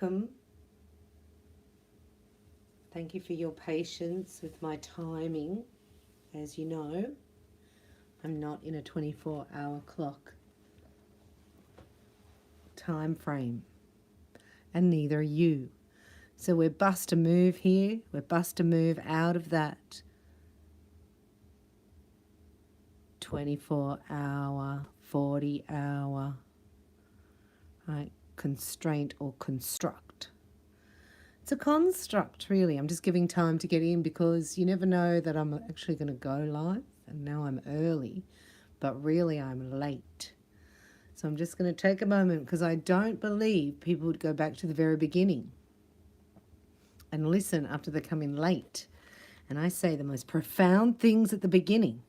Welcome. Thank you for your patience with my timing. As you know, I'm not in a 24-hour clock time frame, and neither are you. So we're bust a move here. We're bust a move out of that 24-hour, 40-hour, right, constraint or construct. It's a construct, really. I'm just giving time to get in because you never know that I'm actually going to go live, and now I'm early, but really I'm late. So I'm just going to take a moment because I don't believe people would go back to the very beginning and listen after they come in late. And I say the most profound things at the beginning.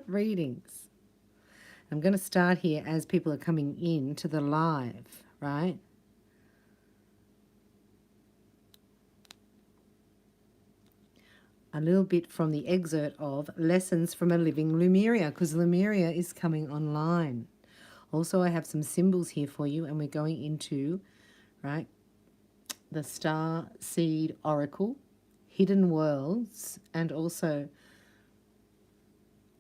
Readings. I'm going to start here as people are coming in to the live, right? A little bit from the excerpt of Lessons from a Living Lemuria, because Lemuria is coming online. Also, I have some symbols here for you, and we're going into, right, the Star Seed Oracle, Hidden Worlds, and also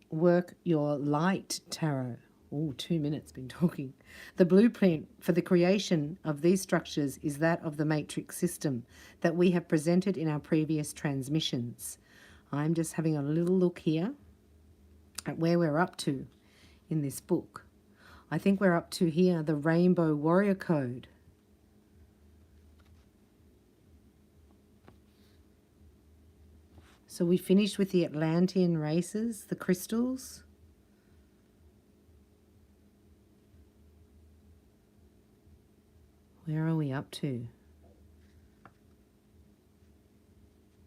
Work Your Light Tarot. Oh, 2 minutes been talking. The blueprint for the creation of these structures is that of the matrix system that we have presented in our previous transmissions. I'm just having a little look here at where we're up to in this book. I think we're up to here, the Rainbow Warrior Code. So we finished with the Atlantean races, the crystals. Where are we up to?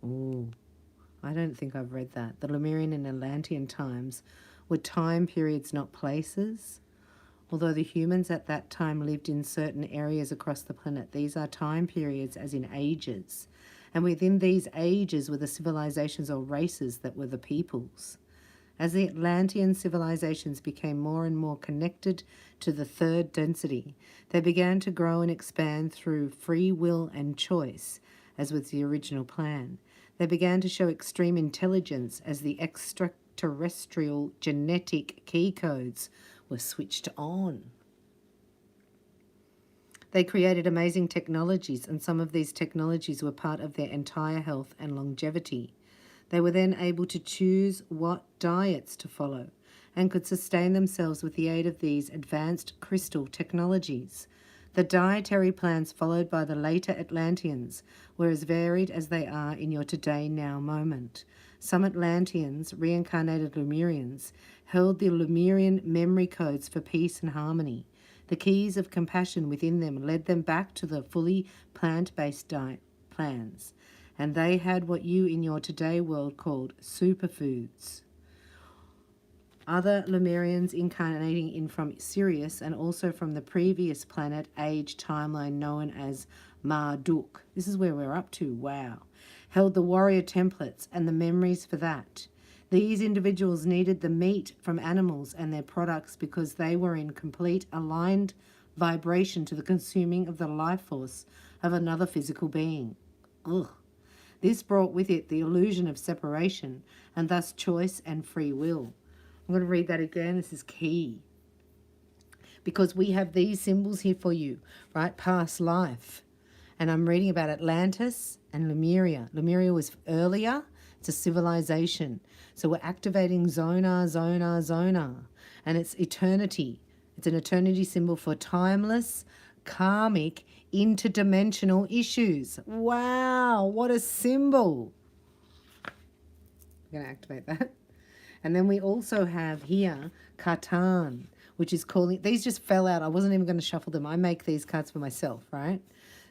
Oh, I don't think I've read that. The Lemurian and Atlantean times were time periods, not places. Although the humans at that time lived in certain areas across the planet, these are time periods as in ages. And within these ages were the civilizations or races that were the peoples. As the Atlantean civilizations became more and more connected to the third density, they began to grow and expand through free will and choice, as was the original plan. They began to show extreme intelligence as the extraterrestrial genetic key codes were switched on. They created amazing technologies, and some of these technologies were part of their entire health and longevity. They were then able to choose what diets to follow and could sustain themselves with the aid of these advanced crystal technologies. The dietary plans followed by the later Atlanteans were as varied as they are in your today now moment. Some Atlanteans, reincarnated Lemurians, held the Lemurian memory codes for peace and harmony. The keys of compassion within them led them back to the fully plant-based diet plans, and they had what you in your today world called superfoods. Other Lemurians incarnating in from Sirius and also from the previous planet age timeline known as Marduk. This is where we're up to, wow. Held the warrior templates and the memories for that. These individuals needed the meat from animals and their products because they were in complete aligned vibration to the consuming of the life force of another physical being. Ugh. This brought with it the illusion of separation and thus choice and free will. I'm going to read that again. This is key. Because we have these symbols here for you, right? Past life. And I'm reading about Atlantis and Lemuria. Lemuria was earlier. It's a civilization. So we're activating Zonar. And it's eternity. It's an eternity symbol for timeless, karmic, interdimensional issues. Wow, what a symbol. I'm going to activate that. And then we also have here Katan, which is calling, these just fell out. I wasn't even going to shuffle them. I make these cards for myself, right?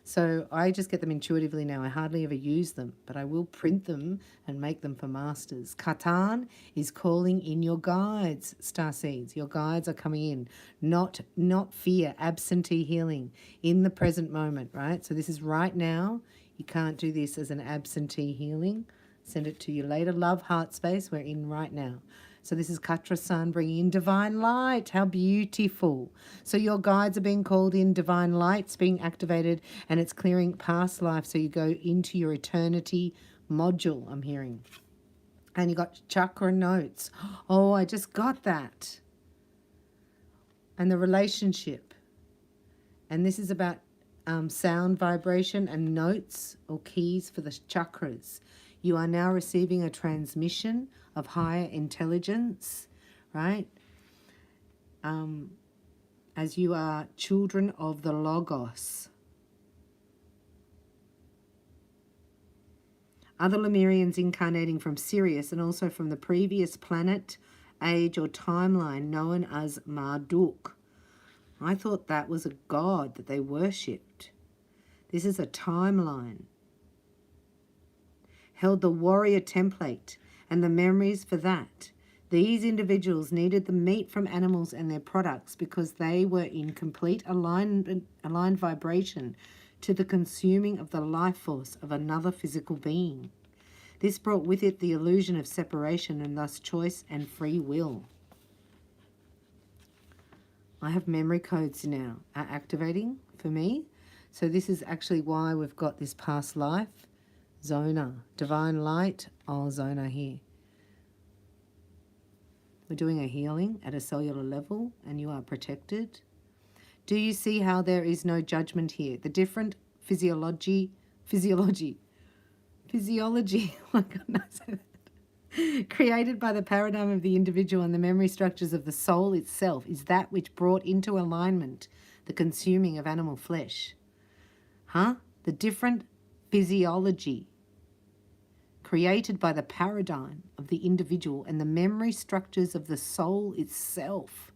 So I just get them intuitively now. I hardly ever use them, but I will print them and make them for masters. Katan is calling in your guides, starseeds. Your guides are coming in. Not fear, absentee healing in the present moment, right? So this is right now. You can't do this as an absentee healing. Send it to you later. Love, heart space, we're in right now. So this is Katra Sun bringing in divine light. How beautiful. So your guides are being called in, divine light's being activated, and it's clearing past life. So you go into your eternity module, I'm hearing. And you got chakra notes. Oh, I just got that. And the relationship. And this is about sound vibration and notes or keys for the chakras. You are now receiving a transmission of higher intelligence, right? As you are children of the Logos. Other Lemurians incarnating from Sirius and also from the previous planet, age or timeline known as Marduk. I thought that was a god that they worshipped. This is a timeline. Held the warrior template and the memories for that. These individuals needed the meat from animals and their products because they were in complete aligned vibration to the consuming of the life force of another physical being. This brought with it the illusion of separation and thus choice and free will. I have memory codes now are activating for me. So this is actually why we've got this past life. Zona, divine light, Zona here. We're doing a healing at a cellular level and you are protected. Do you see how there is no judgment here? The different physiology, oh my goodness, created by the paradigm of the individual and the memory structures of the soul itself is that which brought into alignment the consuming of animal flesh. The different physiology created by the paradigm of the individual and the memory structures of the soul itself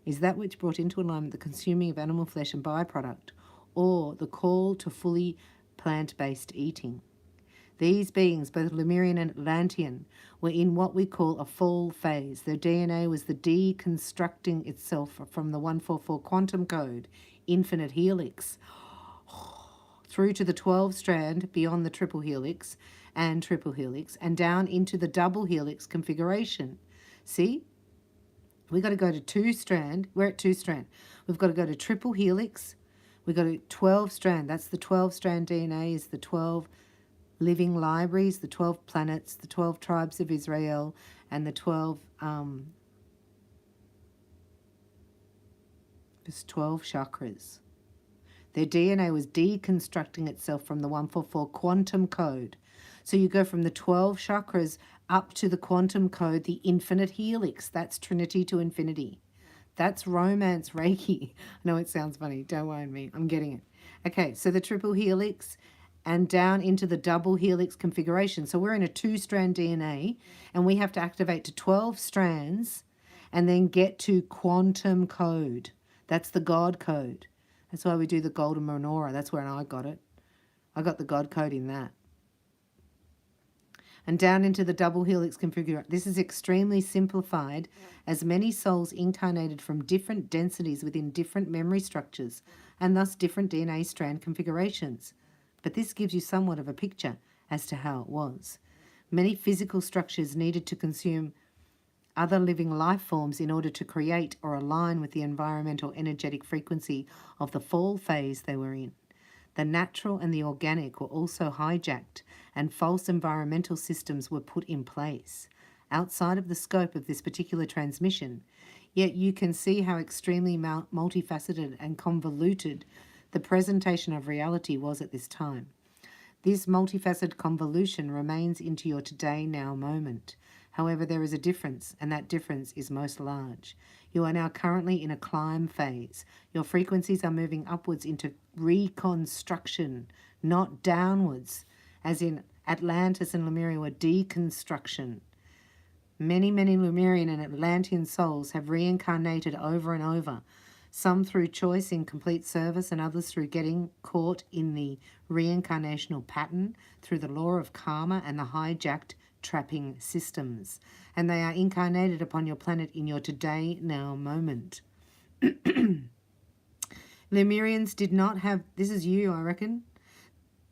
is that which brought into alignment the consuming of animal flesh and byproduct, or the call to fully plant-based eating. These beings, both Lemurian and Atlantean, were in what we call a fall phase. Their DNA was the deconstructing itself from the 144 quantum code, infinite helix, through to the 12-strand beyond the triple helix, and down into the double helix configuration. See? We've got to go to 2-strand. We're at 2-strand. We've got to go to triple helix. We've got to 12-strand. That's the 12-strand DNA is the 12 living libraries, the 12 planets, the 12 tribes of Israel, and the 12 chakras. Their DNA was deconstructing itself from the 144 quantum code. So you go from the 12 chakras up to the quantum code, the infinite helix. That's Trinity to infinity. That's romance Reiki. I know it sounds funny. Don't mind me. I'm getting it. Okay, so the triple helix and down into the double helix configuration. So we're in a 2-strand DNA and we have to activate to 12 strands and then get to quantum code. That's the God code. That's why we do the golden menorah. That's where I got it. I got the God code in that. And down into the double helix configuration. This is extremely simplified as many souls incarnated from different densities within different memory structures and thus different DNA strand configurations. But this gives you somewhat of a picture as to how it was. Many physical structures needed to consume other living life forms in order to create or align with the environmental energetic frequency of the fall phase they were in. The natural and the organic were also hijacked and false environmental systems were put in place outside of the scope of this particular transmission. Yet you can see how extremely multifaceted and convoluted the presentation of reality was at this time. This multifaceted convolution remains into your today now moment. However, there is a difference, and that difference is most large. You are now currently in a climb phase. Your frequencies are moving upwards into reconstruction, not downwards, as in Atlantis and Lemuria were deconstruction. Many, many Lemurian and Atlantean souls have reincarnated over and over, some through choice in complete service and others through getting caught in the reincarnational pattern through the law of karma and the hijacked trapping systems. And they are incarnated upon your planet in your today now moment. Lemurians did not have, this is you, I reckon.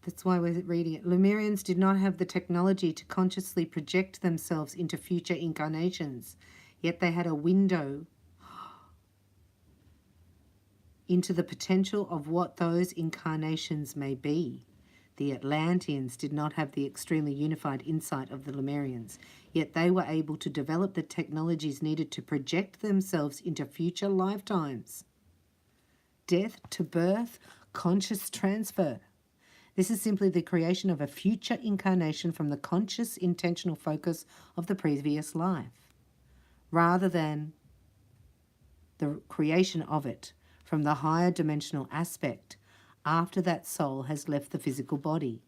That's why we're reading it. Lemurians did not have the technology to consciously project themselves into future incarnations, yet they had a window into the potential of what those incarnations may be. The Atlanteans did not have the extremely unified insight of the Lemurians, yet they were able to develop the technologies needed to project themselves into future lifetimes. Death to birth, conscious transfer. This is simply the creation of a future incarnation from the conscious, intentional focus of the previous life, rather than the creation of it from the higher dimensional aspect after that soul has left the physical body.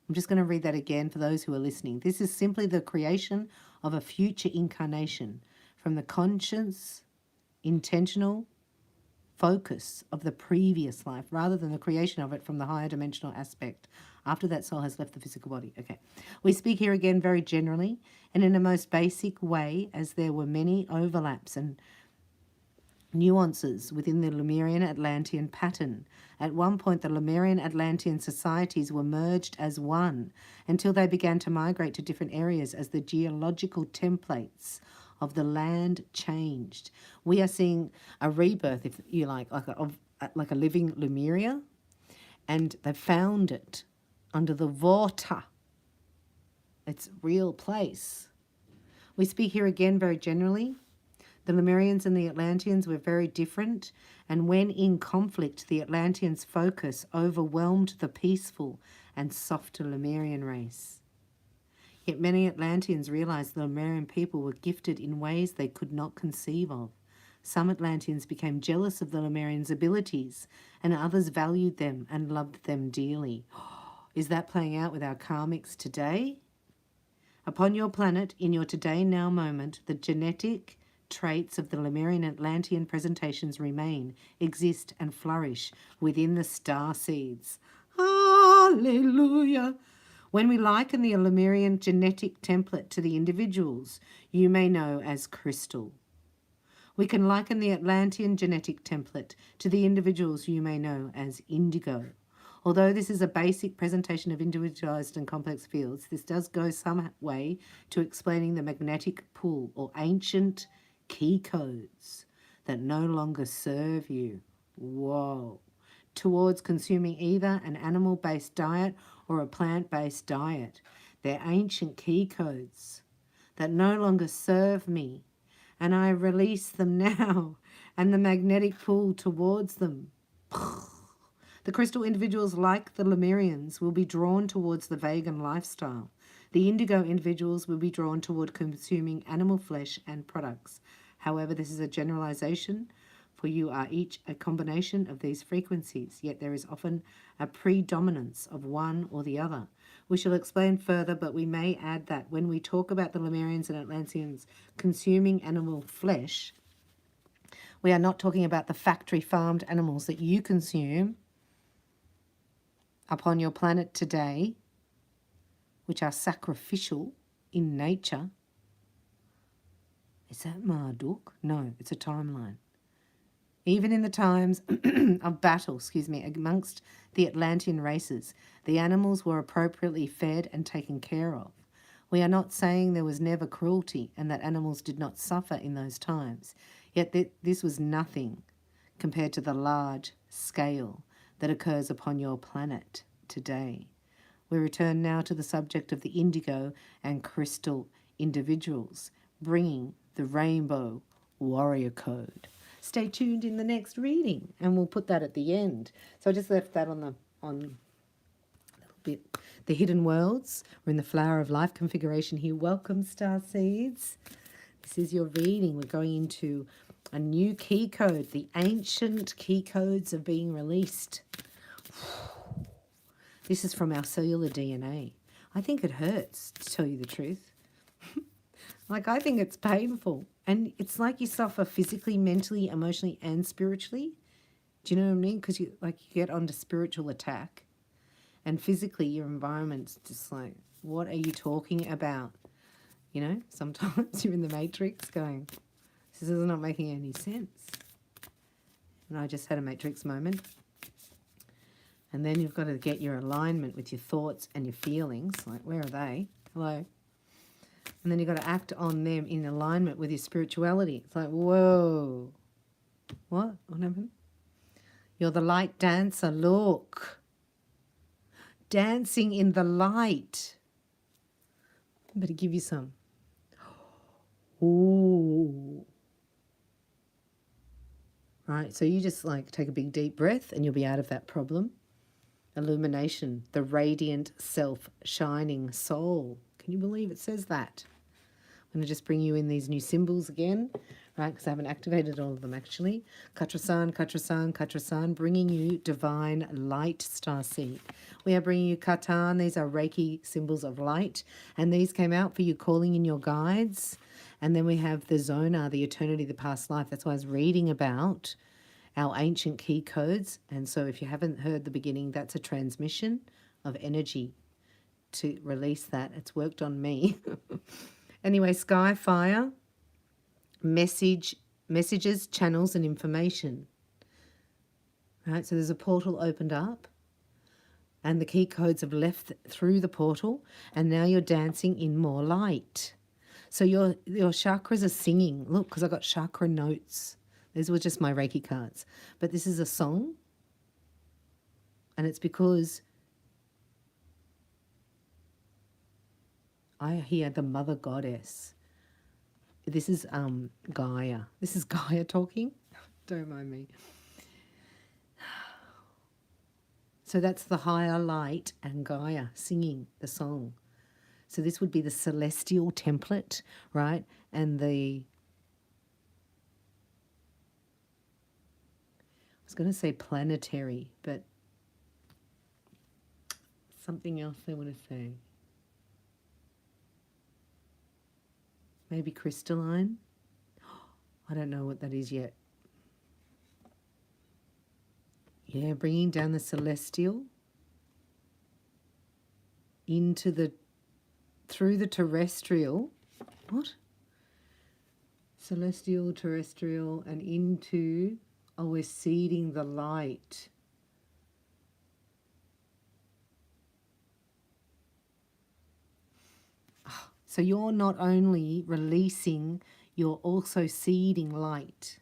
I'm just going to read that again for those who are listening. This is simply the creation of a future incarnation from the conscious, intentional focus of the previous life, rather than the creation of it from the higher dimensional aspect after that soul has left the physical body. Okay. We speak here again very generally and in a most basic way, as there were many overlaps and nuances within the Lemurian Atlantean pattern. At one point, the Lemurian Atlantean societies were merged as one until they began to migrate to different areas as the geological templates of the land changed. We are seeing a rebirth, if you like a living Lemuria, and they found it under the water. It's a real place. We speak here again very generally. The Lemurians and the Atlanteans were very different, and when in conflict, the Atlanteans' focus overwhelmed the peaceful and softer Lemurian race. Yet many Atlanteans realized the Lemurian people were gifted in ways they could not conceive of. Some Atlanteans became jealous of the Lemurians' abilities, and others valued them and loved them dearly. Is that playing out with our karmics today? Upon your planet, in your today now moment, the genetic traits of the Lemurian Atlantean presentations remain, exist, and flourish within the star seeds. Hallelujah! When we liken the Lemurian genetic template to the individuals, you may know as crystal. We can liken the Atlantean genetic template to the individuals you may know as indigo. Although this is a basic presentation of individualized and complex fields, this does go some way to explaining the magnetic pull or ancient key codes that no longer serve you. Whoa. Towards consuming either an animal-based diet or a plant-based diet. They're ancient key codes that no longer serve me, and I release them now, and the magnetic pull towards them. The crystal individuals, like the Lemurians, will be drawn towards the vegan lifestyle. The indigo individuals will be drawn toward consuming animal flesh and products. However, this is a generalization, for you are each a combination of these frequencies, yet there is often a predominance of one or the other. We shall explain further, but we may add that when we talk about the Lemurians and Atlanteans consuming animal flesh, we are not talking about the factory farmed animals that you consume upon your planet today, which are sacrificial in nature. Is that Marduk? No, it's a timeline. Even in the times of battle, amongst the Atlantean races, the animals were appropriately fed and taken care of. We are not saying there was never cruelty and that animals did not suffer in those times, yet this was nothing compared to the large scale that occurs upon your planet today. We return now to the subject of the indigo and crystal individuals, bringing the rainbow warrior code. Stay tuned in the next reading, and we'll put that at the end. So I just left that on a little bit. The hidden worlds. We're in the flower of life configuration here. Welcome, star seeds. This is your reading. We're going into a new key code. The ancient key codes are being released. This is from our cellular DNA. I think it hurts, to tell you the truth. Like, I think it's painful. And it's like you suffer physically, mentally, emotionally, and spiritually. Do you know what I mean? Because you get under spiritual attack. And physically, your environment's just like, what are you talking about? You know, sometimes you're in the matrix going, this is not making any sense. And I just had a matrix moment. And then you've got to get your alignment with your thoughts and your feelings. Like, where are they? Hello. And then you've got to act on them in alignment with your spirituality. It's like, whoa. What? What happened? You're the light dancer. Look. Dancing in the light. I better give you some. Ooh. Right, so you just like take a big deep breath and you'll be out of that problem. Illumination, the radiant self, shining soul. Can you believe it says that? I'm going to just bring you in these new symbols again, right, because I haven't activated all of them actually. Katrasan, Katrasan, Katrasan, bringing you divine light starseed. We are bringing you Katan. These are Reiki symbols of light, and these came out for you calling in your guides. And then we have the Zona, the eternity, the past life. That's why I was reading about our ancient key codes. And so if you haven't heard the beginning, that's a transmission of energy to release that. It's worked on me. Anyway, sky, fire, messages, channels, and information. Right, so there's a portal opened up, and the key codes have left through the portal, and now you're dancing in more light. So your chakras are singing. Look, because I got chakra notes. These were just my Reiki cards. But this is a song, and it's because I hear the mother goddess. This is Gaia. This is Gaia talking. Don't mind me. So that's the higher light and Gaia singing the song. So this would be the celestial template, right? And I was going to say planetary, but something else I want to say. Maybe crystalline. I don't know what that is yet. Yeah, bringing down the celestial through the terrestrial. What? Celestial, terrestrial, and into, we're seeding the light. So you're not only releasing, you're also seeding light.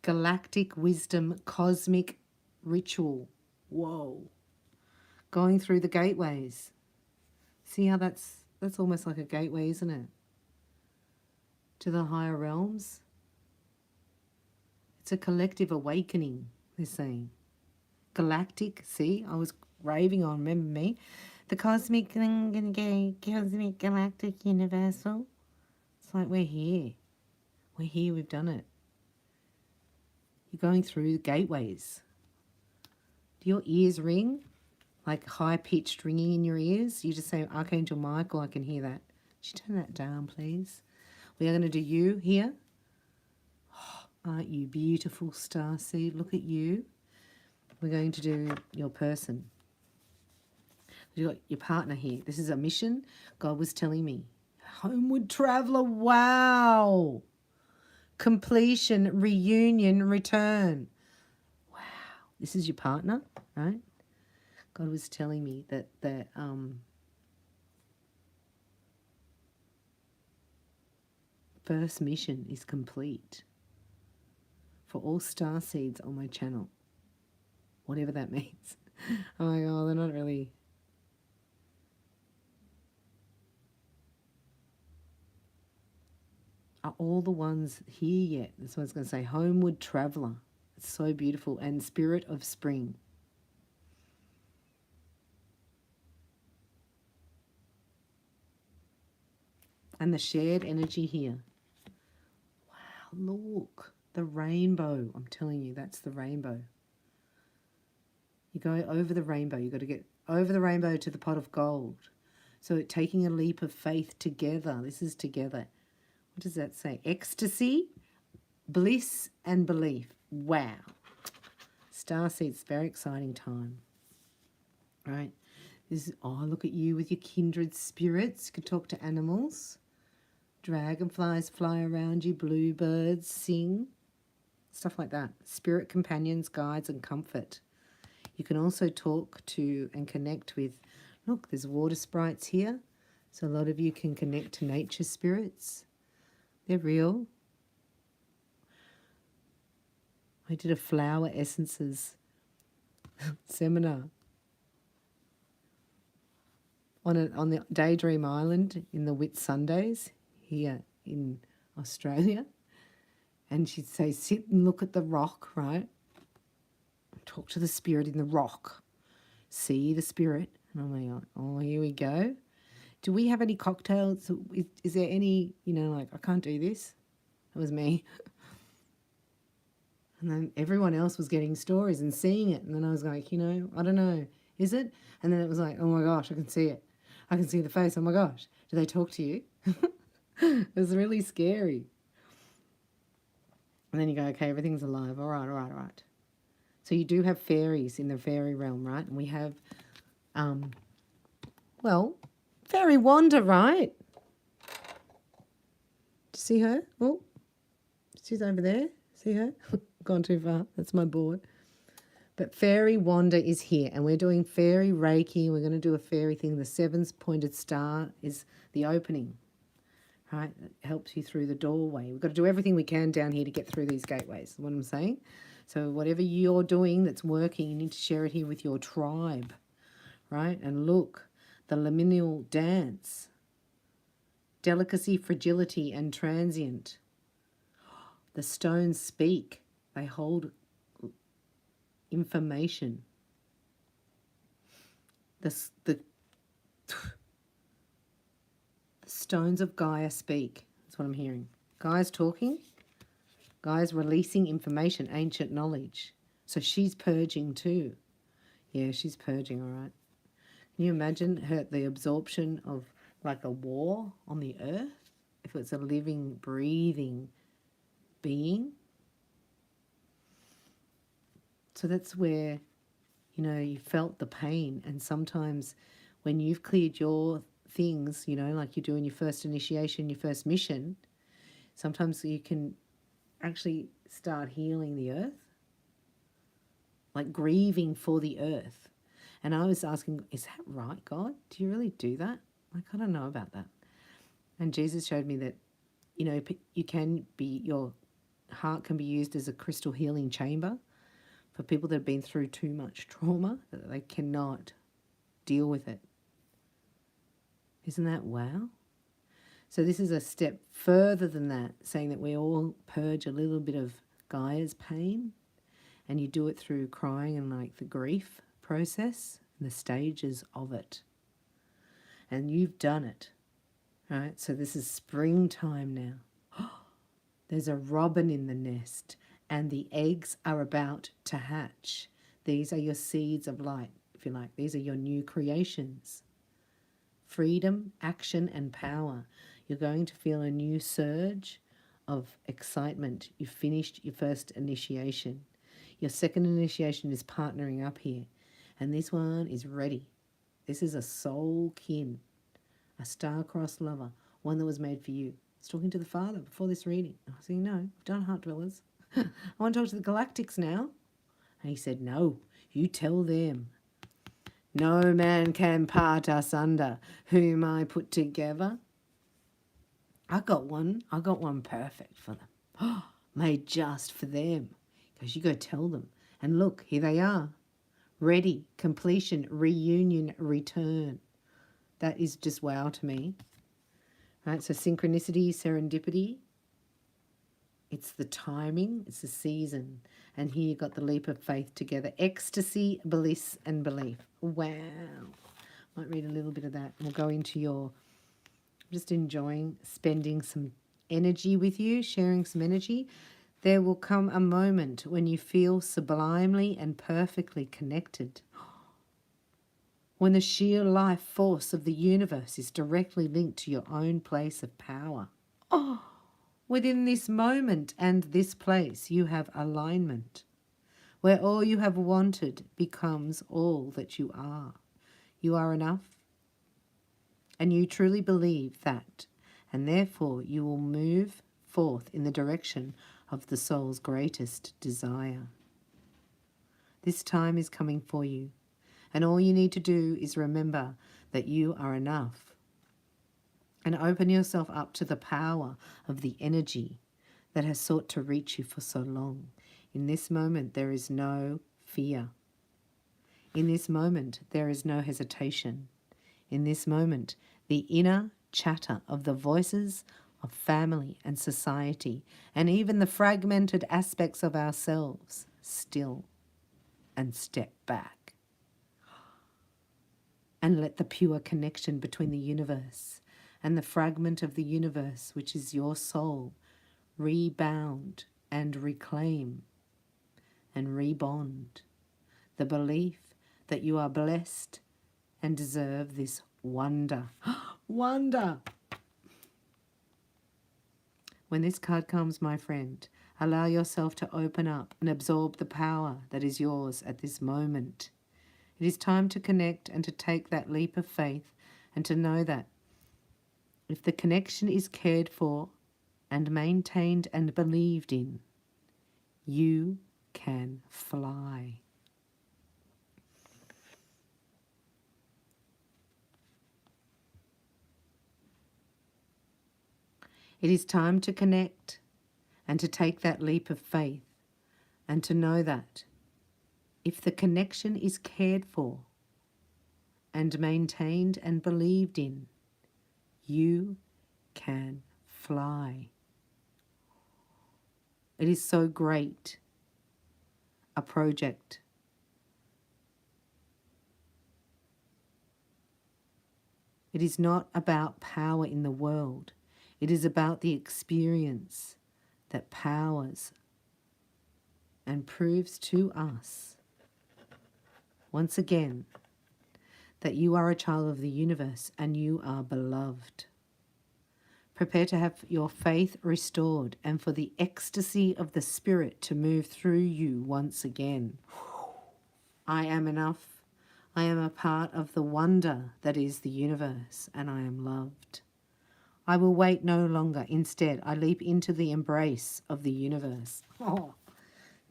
Galactic wisdom, cosmic ritual. Whoa. Going through the gateways. See how that's almost like a gateway, isn't it? To the higher realms. It's a collective awakening, they're saying. Galactic, see, I was raving on, remember me? The cosmic galactic universal. It's like we're here. We're here, we've done it. You're going through gateways. Do your ears ring? Like high-pitched ringing in your ears? You just say, Archangel Michael, I can hear that. Could you turn that down, please? We are going to do you here. Oh, aren't you beautiful, starseed? Look at you. We're going to do your person. You've got your partner here. This is a mission. God was telling me. Homeward traveler. Wow. Completion, reunion, return. Wow. This is your partner, right? God was telling me that the first mission is complete for all star seeds on my channel. Whatever that means. Oh my God, they're not really... Are all the ones here yet? That's what I was going to say. Homeward traveler. It's so beautiful. And spirit of spring. And the shared energy here. Wow, look. The rainbow. I'm telling you, that's the rainbow. You go over the rainbow. You've got to get over the rainbow to the pot of gold. So taking a leap of faith together. This is together. What does that say? Ecstasy, bliss, and belief. Wow. Starseeds, very exciting time. Right? This is, oh, look at you with your kindred spirits. You can talk to animals. Dragonflies fly around you. Bluebirds sing. stuff like that. Spirit companions, guides, and comfort. You can also talk to and connect with, look, there's water sprites here. So a lot of you can connect to nature spirits. They're real. I did a flower essences seminar on the Daydream Island in the Whitsundays here in Australia. And she'd say, sit and look at the rock, right? Talk to the spirit in the rock. See the spirit. And I'm like, oh, here we go. Do we have any cocktails? Is there any, like, I can't do this? That was me. And then everyone else was getting stories and seeing it. And then I was like, I don't know. Is it? And then it was like, oh my gosh, I can see it. I can see the face. Oh my gosh. Do they talk to you? It was really scary. And then you go, okay, everything's alive. All right. So you do have fairies in the fairy realm, right? And we have, Fairy Wanda, right? Do you see her? Oh, she's over there. See her? Gone too far. That's my board. But Fairy Wanda is here, and we're doing Fairy Reiki. We're going to do a fairy thing. The 7-pointed star is the opening, right? It helps you through the doorway. We've got to do everything we can down here to get through these gateways, what I'm saying. So whatever you're doing that's working, you need to share it here with your tribe, right? And look, the liminal dance, delicacy, fragility, and transient. The stones speak. They hold information. The stones of Gaia speak. That's what I'm hearing. Gaia's talking. Gaia's releasing information, ancient knowledge. So she's purging too. Yeah, she's purging, all right. Can you imagine the absorption of like a war on the earth? If it's a living, breathing being? So that's where, you felt the pain. And sometimes when you've cleared your things, like you do in your first initiation, your first mission, sometimes you can actually start healing the earth, like grieving for the earth. And I was asking, is that right, God? Do you really do that? Like, I don't know about that. And Jesus showed me that, your heart can be used as a crystal healing chamber for people that have been through too much trauma, that they cannot deal with it. Isn't that wow? So this is a step further than that, saying that we all purge a little bit of Gaia's pain, and you do it through crying and like the grief process and the stages of it. And you've done it, right? So this is springtime now. There's a robin in the nest, and the eggs are about to hatch. These are your seeds of light, if you like. These are your new creations. Freedom, action, and power. You're going to feel a new surge of excitement. You've finished your first initiation. Your second initiation is partnering up here. And this one is ready. This is a soul kin, a star-crossed lover, one that was made for you. I was talking to the Father before this reading. I was saying, no, we've done Heart Dwellers. I want to talk to the Galactics now. And he said, no, you tell them. No man can part us under, whom I put together. I got one perfect for them. Made just for them. Because you go tell them. And look, here they are. Ready, completion, reunion, return. That is just wow to me. Right, so synchronicity, serendipity. It's the timing, it's the season. And here you've got the leap of faith together. Ecstasy, bliss, and belief. Wow. Might read a little bit of that. We'll go into your, just enjoying spending some energy with you, sharing some energy. There will come a moment when you feel sublimely and perfectly connected. When the sheer life force of the universe is directly linked to your own place of power. Oh, within this moment and this place, you have alignment, where all you have wanted becomes all that you are. You are enough, and you truly believe that, and therefore you will move forth in the direction of the soul's greatest desire. This time is coming for you, and all you need to do is remember that you are enough, and open yourself up to the power of the energy that has sought to reach you for so long. In this moment, there is no fear. In this moment, there is no hesitation. In this moment, the inner chatter of the voices of family and society, and even the fragmented aspects of ourselves, still and step back. And let the pure connection between the universe and the fragment of the universe, which is your soul, rebound and reclaim and rebond the belief that you are blessed and deserve this wonder. Wonder! When this card comes, my friend, allow yourself to open up and absorb the power that is yours at this moment. It is time to connect and to take that leap of faith and to know that if the connection is cared for and maintained and believed in, you can fly. It is time to connect and to take that leap of faith and to know that if the connection is cared for and maintained and believed in, you can fly. It is so great a project. It is not about power in the world. It is about the experience that powers and proves to us, once again, that you are a child of the universe and you are beloved. Prepare to have your faith restored and for the ecstasy of the Spirit to move through you once again. I am enough. I am a part of the wonder that is the universe, and I am loved. I will wait no longer. Instead, I leap into the embrace of the universe. Oh.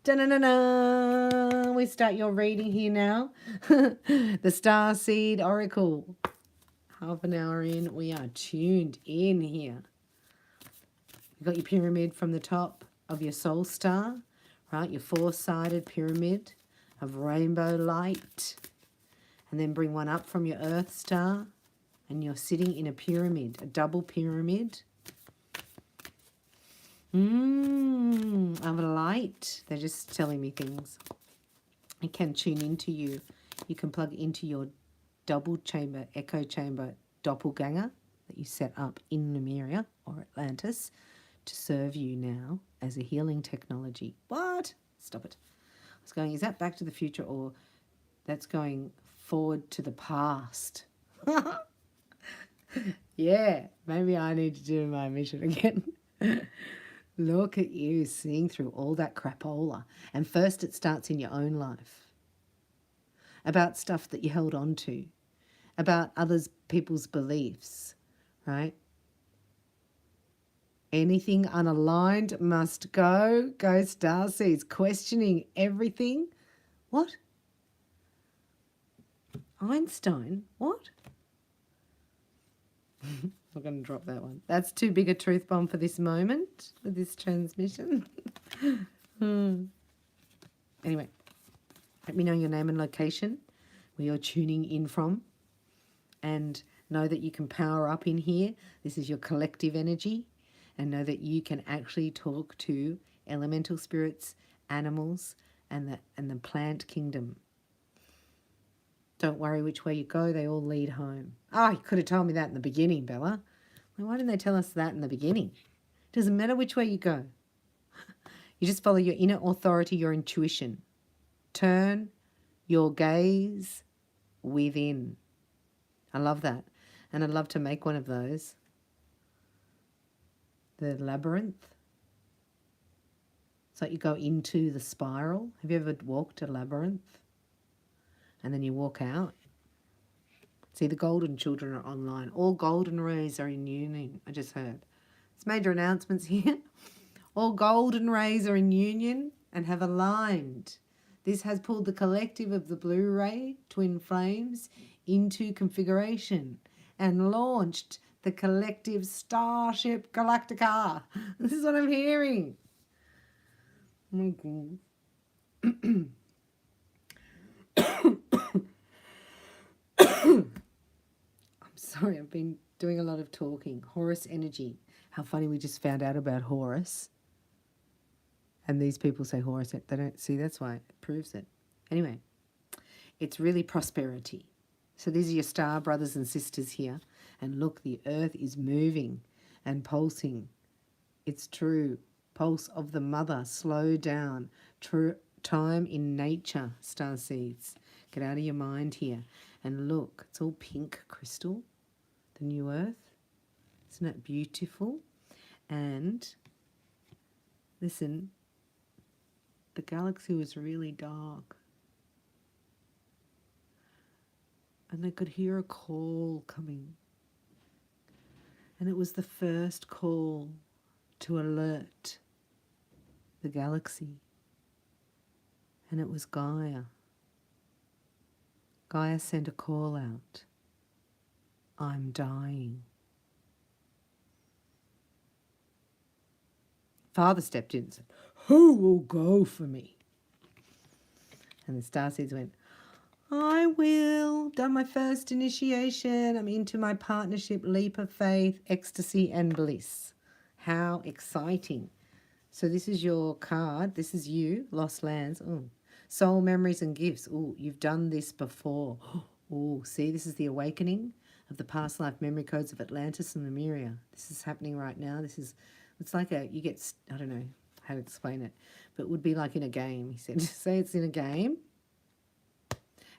Da-na-na-na. We start your reading here now. The Starseed Oracle. Half an hour in, we are tuned in here. You've got your pyramid from the top of your soul star, right? Your four-sided pyramid of rainbow light. And then bring one up from your earth star. And you're sitting in a pyramid, a double pyramid. Of light. They're just telling me things. I can tune into you. You can plug into your double chamber, echo chamber doppelganger that you set up in Lemuria or Atlantis to serve you now as a healing technology. What? Stop it. I was going, is that Back to the Future or that's going forward to the past? Yeah, maybe I need to do my mission again. Look at you seeing through all that crapola. And first it starts in your own life. About stuff that you held on to. About others people's beliefs, right? Anything unaligned must go. Go Starseeds. Questioning everything. What? Einstein? What? We're going to drop that one. That's too big a truth bomb for this moment, for this transmission. Anyway, let me know your name and location, where you're tuning in from, and know that you can power up in here. This is your collective energy, and know that you can actually talk to elemental spirits, animals, and the plant kingdom. Don't worry which way you go, they all lead home. Oh, you could have told me that in the beginning, Bella. Well, why didn't they tell us that in the beginning? It doesn't matter which way you go. You just follow your inner authority, your intuition. Turn your gaze within. I love that. And I'd love to make one of those. The labyrinth. It's like you go into the spiral. Have you ever walked a labyrinth? And then you walk out. See, the golden children are online. All golden rays are in union, I just heard. It's major announcements here. All golden rays are in union and have aligned. This has pulled the collective of the blue ray twin flames into configuration and launched the collective Starship Galactica. This is what I'm hearing. Oh my God. I'm sorry, I've been doing a lot of talking. Horus energy. How funny, we just found out about Horus. And these people say Horus, they don't see, that's why it proves it. Anyway, it's really prosperity. So these are your star brothers and sisters here. And look, the earth is moving and pulsing. It's true. Pulse of the mother. Slow down. True time in nature, star seeds. Get out of your mind here. And look, it's all pink crystal. The new earth. Isn't it beautiful? And listen, the galaxy was really dark. And they could hear a call coming. And it was the first call to alert the galaxy. And it was Gaia. Gaia sent a call out. I'm dying. Father stepped in and said, who will go for me? And the starseeds went, I will. Done my first initiation. I'm into my partnership, leap of faith, ecstasy and bliss. How exciting. So this is your card. This is you, Lost Lands. Ooh. Soul memories and gifts. Oh, you've done this before. Oh, see, this is the awakening of the past life memory codes of Atlantis and Lemuria. This is happening right now. It's like you get, I don't know how to explain it, but it would be like in a game. He said, say it's in a game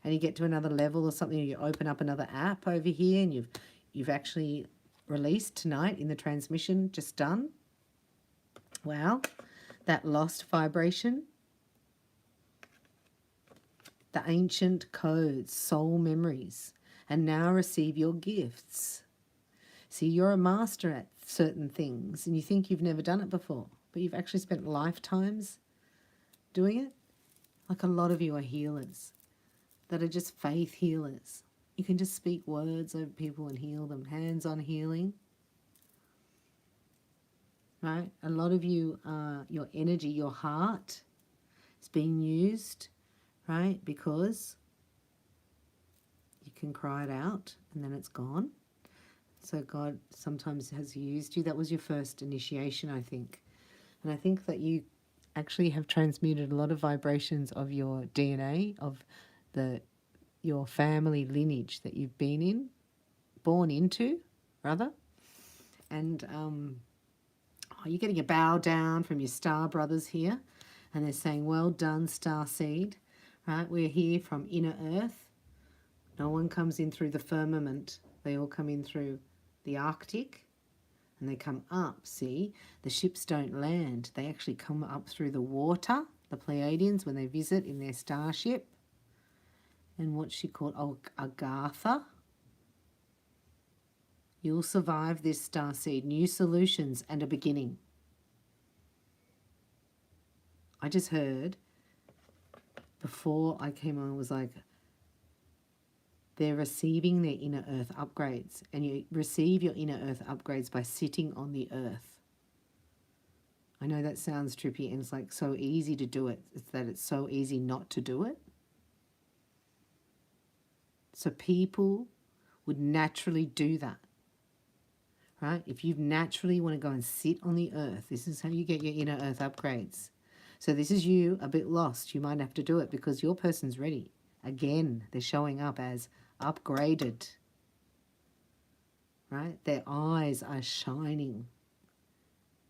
and you get to another level or something, you open up another app over here and you've actually released tonight in the transmission, just done. Wow, that lost vibration. The ancient codes, soul memories, and now receive your gifts. See, you're a master at certain things and you think you've never done it before, but you've actually spent lifetimes doing it. Like a lot of you are healers that are just faith healers. You can just speak words over people and heal them. Hands-on healing. Right? A lot of you, your energy, your heart is being used, right? Because you can cry it out and then it's gone. So God sometimes has used you. That was your first initiation, I think. And I think that you actually have transmuted a lot of vibrations of your DNA, of your family lineage that you've born into, rather. And you're getting a bow down from your star brothers here. And they're saying, well done, star seed. Right? We're here from inner earth. No one comes in through the firmament. They all come in through the Arctic. And they come up, see? The ships don't land. They actually come up through the water, the Pleiadians, when they visit in their starship. And what's she called? Oh, Agatha. You'll survive this, starseed. New solutions and a beginning. I just heard, before I came on, it was like, they're receiving their inner earth upgrades. And you receive your inner earth upgrades by sitting on the earth. I know that sounds trippy and it's like so easy to do it. It's that it's so easy not to do it. So people would naturally do that. Right? If you naturally want to go and sit on the earth, this is how you get your inner earth upgrades. So this is you a bit lost. You might have to do it because your person's ready. Again, they're showing up as upgraded. Right? Their eyes are shining.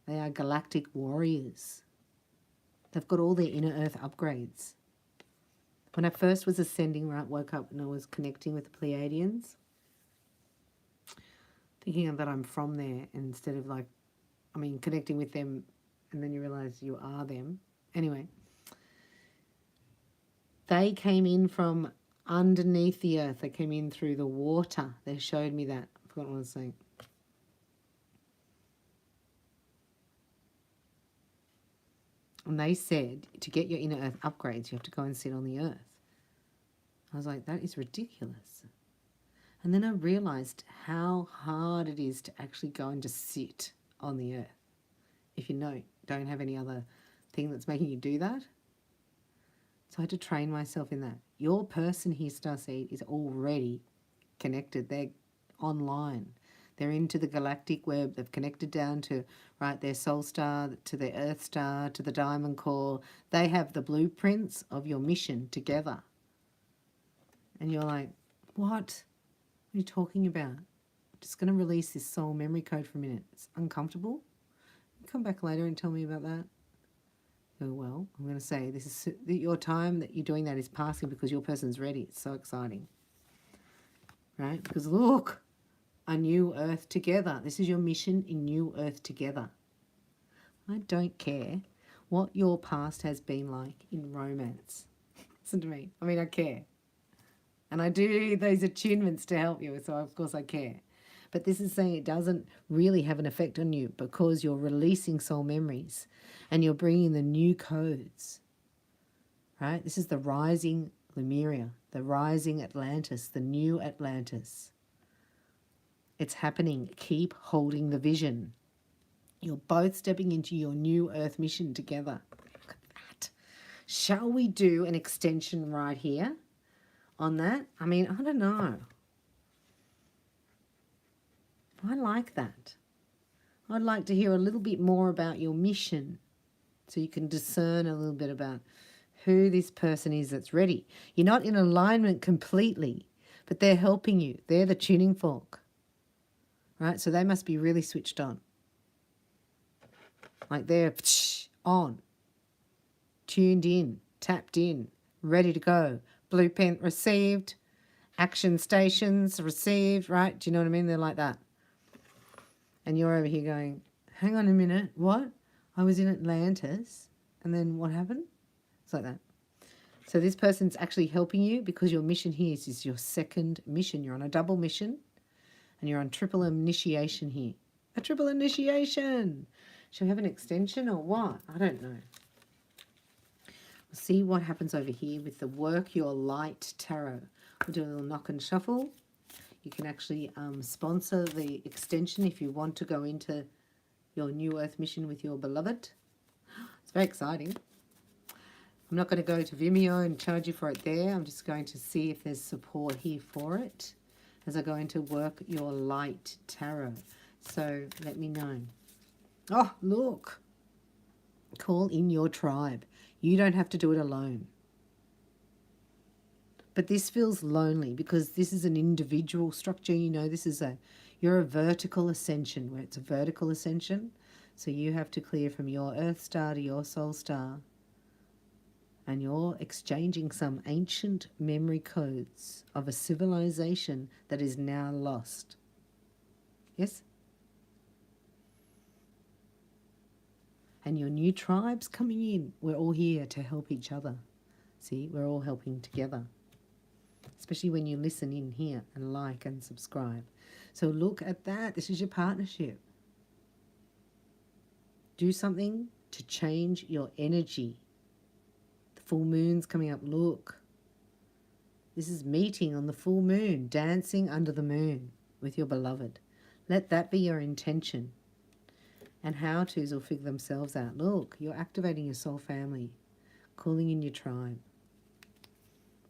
They are galactic warriors. They've got all their inner earth upgrades. When I first was ascending, right, woke up and I was connecting with the Pleiadians, thinking that I'm from there instead of like, connecting with them and then you realize you are them. Anyway, they came in from underneath the earth. They came in through the water. They showed me that. I forgot what I was saying. And they said to get your inner earth upgrades, you have to go and sit on the earth. I was like, that is ridiculous. And then I realized how hard it is to actually go and just sit on the earth if you don't have any other thing that's making you do that. So I had to train myself in that. Your person here, Starseed, is already connected. They're online. They're into the galactic web. They've connected down to, right, their soul star, to their earth star, to the diamond core. They have the blueprints of your mission together. And you're like, what? What are you talking about? I'm just going to release this soul memory code for a minute. It's uncomfortable. You come back later and tell me about that. Go, well, I'm going to say this is your time that you're doing that is passing because your person's ready. It's so exciting. Right? Because look, a new earth together. This is your mission in new earth together. I don't care what your past has been like in romance. Listen to me. I mean, I care. And I do those attunements to help you, so of course I care. But this is saying it doesn't really have an effect on you because you're releasing soul memories and you're bringing the new codes, right? This is the rising Lemuria, the rising Atlantis, the new Atlantis. It's happening. Keep holding the vision. You're both stepping into your new Earth mission together. Look at that. Shall we do an extension right here on that? I mean, I don't know. I like that. I'd like to hear a little bit more about your mission so you can discern a little bit about who this person is that's ready. You're not in alignment completely, but they're helping you. They're the tuning fork, right? So they must be really switched on. Like they're on, tuned in, tapped in, ready to go. Blueprint received, action stations received, right? Do you know what I mean? They're like that. And you're over here going, hang on a minute, what? I was in Atlantis, and then what happened? It's like that. So this person's actually helping you because your mission here is your second mission. You're on a double mission, and you're on triple initiation here. A triple initiation! Shall we have an extension or what? I don't know. We'll see what happens over here with the Work Your Light Tarot. We'll do a little knock and shuffle. You can actually sponsor the extension if you want to go into your new Earth mission with your beloved. It's very exciting. I'm not going to go to Vimeo and charge you for it there. I'm just going to see if there's support here for it as I go into Work Your Light Tarot. So let me know. Oh, look. Call in your tribe. You don't have to do it alone. But this feels lonely because this is an individual structure. You know, this is you're a vertical ascension where it's a vertical ascension. So you have to clear from your earth star to your soul star. And you're exchanging some ancient memory codes of a civilization that is now lost. Yes? And your new tribe's coming in. We're all here to help each other. See, we're all helping together. Especially when you listen in here and like and subscribe. So look at that. This is your partnership. Do something to change your energy. The full moon's coming up. Look. This is meeting on the full moon. Dancing under the moon with your beloved. Let that be your intention. And how-tos will figure themselves out. Look, you're activating your soul family. Calling in your tribe.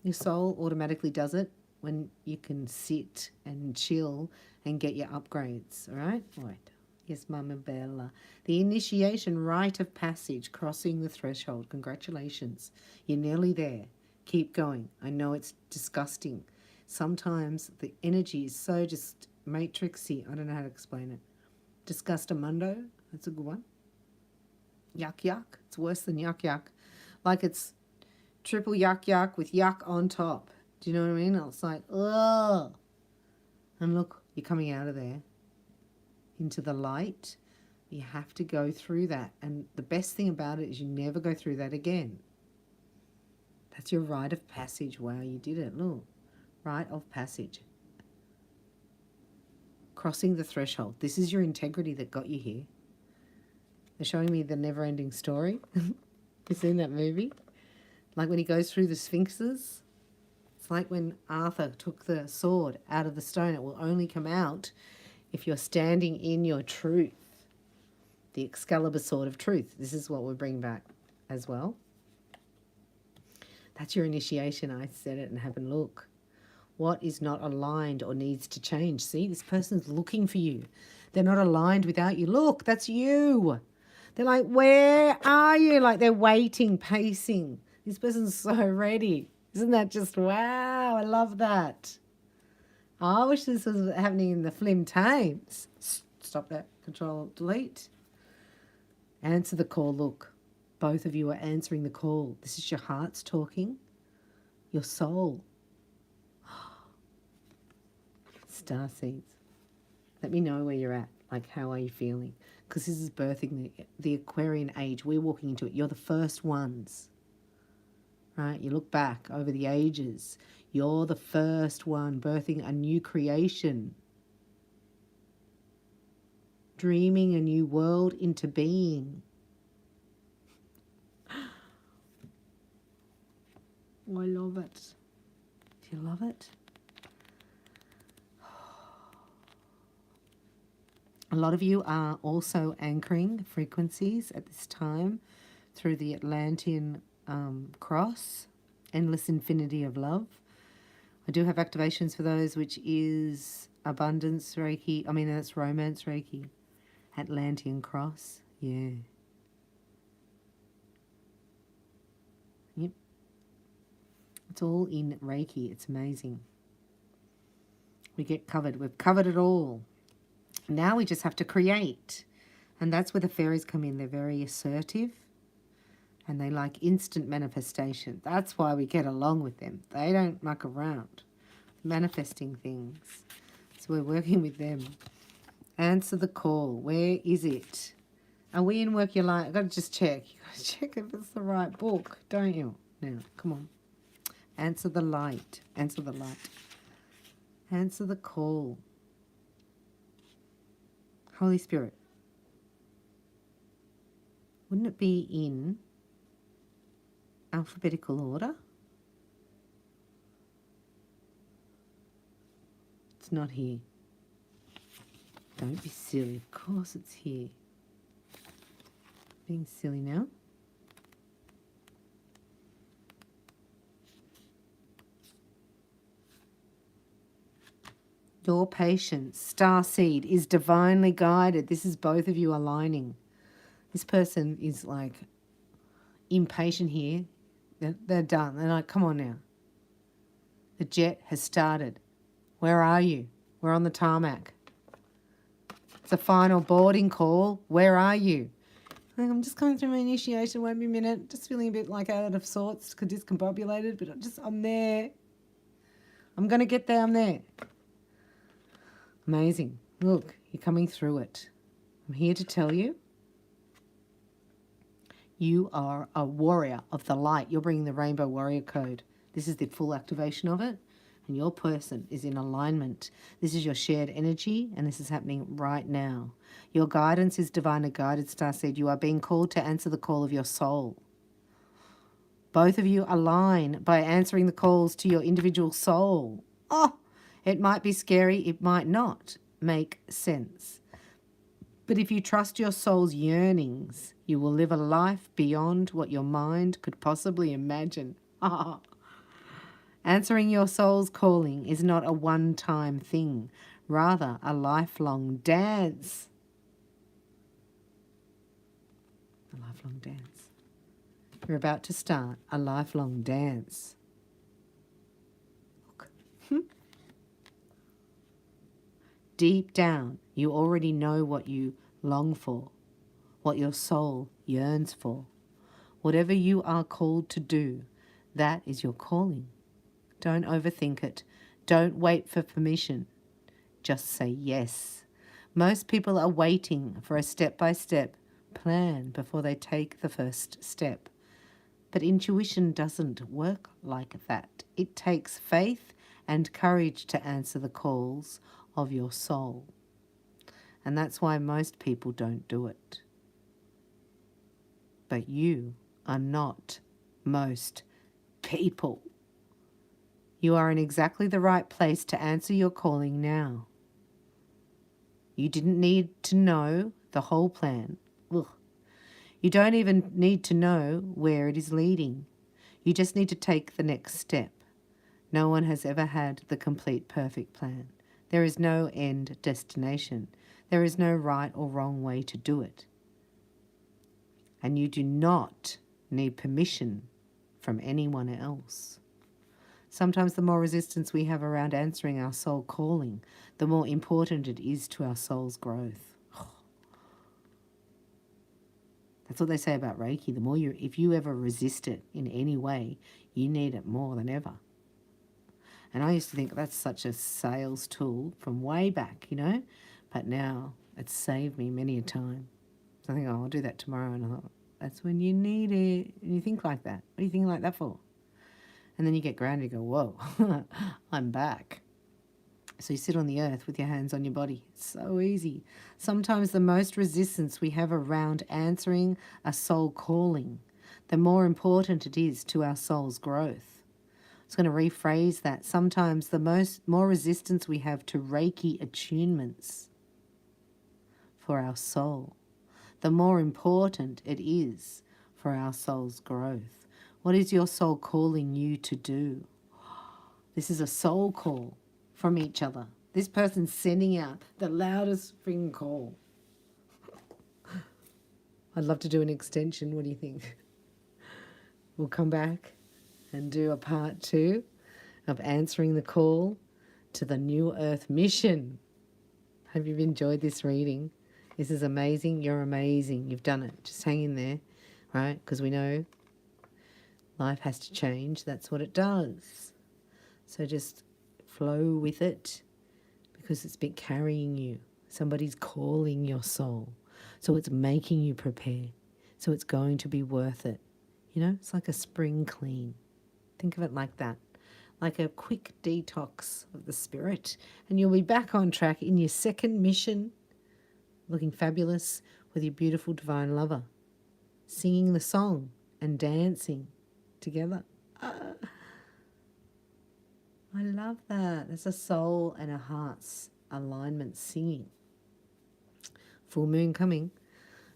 Your soul automatically does it when you can sit and chill and get your upgrades, all right? All right. Yes, Mama Bella. The initiation rite of passage, crossing the threshold. Congratulations. You're nearly there. Keep going. I know it's disgusting. Sometimes the energy is so just matrixy. I don't know how to explain it. Disgustamundo. That's a good one. Yuck, yuck. It's worse than yuck, yuck. Like it's triple yuck yuck with yuck on top. Do you know what I mean? It's like, ugh. And look, you're coming out of there into the light. You have to go through that. And the best thing about it is you never go through that again. That's your rite of passage. Wow, you did it. Look, rite of passage. Crossing the threshold. This is your integrity that got you here. They're showing me the never-ending story. You seen that movie? Like when he goes through the sphinxes? It's like when Arthur took the sword out of the stone. It will only come out if you're standing in your truth. The Excalibur sword of truth. This is what we bring back as well. That's your initiation. I said it and happened. Look. What is not aligned or needs to change? See, this person's looking for you. They're not aligned without you. Look, that's you. They're like, where are you? Like they're waiting, pacing. This person's so ready. Isn't that just wow? I love that. I wish this was happening in the Flim Tames. Stop that. Control, delete. Answer the call. Look, both of you are answering the call. This is your heart's talking. Your soul. Starseeds. Let me know where you're at. Like, how are you feeling? Because this is birthing the Aquarian age. We're walking into it. You're the first ones. Right? You look back over the ages. You're the first one birthing a new creation. Dreaming a new world into being. Oh, I love it. Do you love it? A lot of you are also anchoring frequencies at this time through the Atlantean cross, endless infinity of love. I do have activations for those, which is abundance Reiki. I mean, that's romance Reiki. Atlantean cross. Yeah. Yep. It's all in Reiki. It's amazing. We get covered. We've covered it all. Now we just have to create. And that's where the fairies come in. They're very assertive and they like instant manifestation. That's why we get along with them. They don't muck around manifesting things. So we're working with them. Answer the call. Where is it? Are we in Work Your Life? I've got to just check. You've got to check if it's the right book, don't you? Now, come on. Answer the light. Answer the light. Answer the call. Holy Spirit, wouldn't it be in alphabetical order? It's not here. Don't be silly. Of course it's here. Being silly now. Your patience, starseed, is divinely guided. This is both of you aligning. This person is like impatient here. They're done. They're like, come on now. The jet has started. Where are you? We're on the tarmac. It's a final boarding call. Where are you? I'm just going through my initiation. Won't be a minute. Just feeling a bit like out of sorts, discombobulated, but I'm there. I'm going to get there. I'm there. Amazing. Look, you're coming through it. I'm here to tell you, you are a warrior of the light. You're bringing the Rainbow Warrior Code. This is the full activation of it, and your person is in alignment. This is your shared energy, and this is happening right now. Your guidance is divinely guided, Starseed. You are being called to answer the call of your soul. Both of you align by answering the calls to your individual soul. Oh! It might be scary, it might not make sense. But if you trust your soul's yearnings, you will live a life beyond what your mind could possibly imagine. Answering your soul's calling is not a one-time thing, rather a lifelong dance. A lifelong dance. You're about to start a lifelong dance. Look. Deep down, you already know what you long for, what your soul yearns for. Whatever you are called to do, that is your calling. Don't overthink it. Don't wait for permission. Just say yes. Most people are waiting for a step-by-step plan before they take the first step. But intuition doesn't work like that. It takes faith and courage to answer the calls of your soul. And that's why most people don't do it. But you are not most people. You are in exactly the right place to answer your calling now. You didn't need to know the whole plan. Ugh. You don't even need to know where it is leading. You just need to take the next step. No one has ever had the complete perfect plan. There is no end destination. There is no right or wrong way to do it. And you do not need permission from anyone else. Sometimes the more resistance we have around answering our soul calling, the more important it is to our soul's growth. That's what they say about Reiki. The more if you ever resist it in any way, you need it more than ever. And I used to think that's such a sales tool from way back, you know, but now it's saved me many a time. So I think, oh, I'll do that tomorrow. And I thought, that's when you need it. And you think like that. What are you thinking like that for? And then you get grounded and go, whoa, I'm back. So you sit on the earth with your hands on your body. It's so easy. Sometimes the most resistance we have around answering a soul calling, the more important it is to our soul's growth. I was going to rephrase that. Sometimes the more resistance we have to Reiki attunements for our soul, the more important it is for our soul's growth. What is your soul calling you to do? This is a soul call from each other. This person's sending out the loudest freaking call. I'd love to do an extension. What do you think? We'll come back and do a part 2 of answering the call to the New Earth mission. Hope you've enjoyed this reading. This is amazing. You're amazing. You've done it. Just hang in there, right? Because we know life has to change. That's what it does. So just flow with it because it's been carrying you. Somebody's calling your soul. So it's making you prepare. So it's going to be worth it. You know, it's like a spring clean. Think of it like that. Like a quick detox of the spirit. And you'll be back on track in your second mission, looking fabulous with your beautiful divine lover, singing the song and dancing together. I love that. There's a soul and a heart's alignment singing. Full moon coming.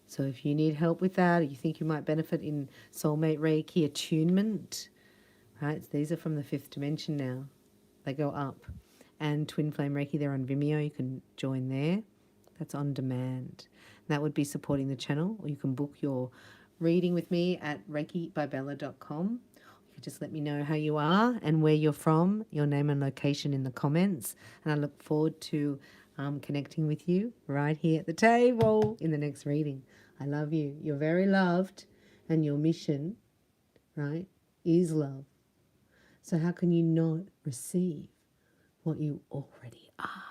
So if you need help with that, or you think you might benefit in soulmate Reiki attunement, right? These are from the 5th dimension now. They go up. And Twin Flame Reiki, they're on VIMEO. You can join there. That's on demand. And that would be supporting the channel. Or you can book your reading with me at reikibybella.com. You can just let me know how you are and where you're from, your name and location in the comments. And I look forward to connecting with you right here at the table in the next reading. I love you. You're very loved. And your mission, right, is love. So how can you not receive what you already are?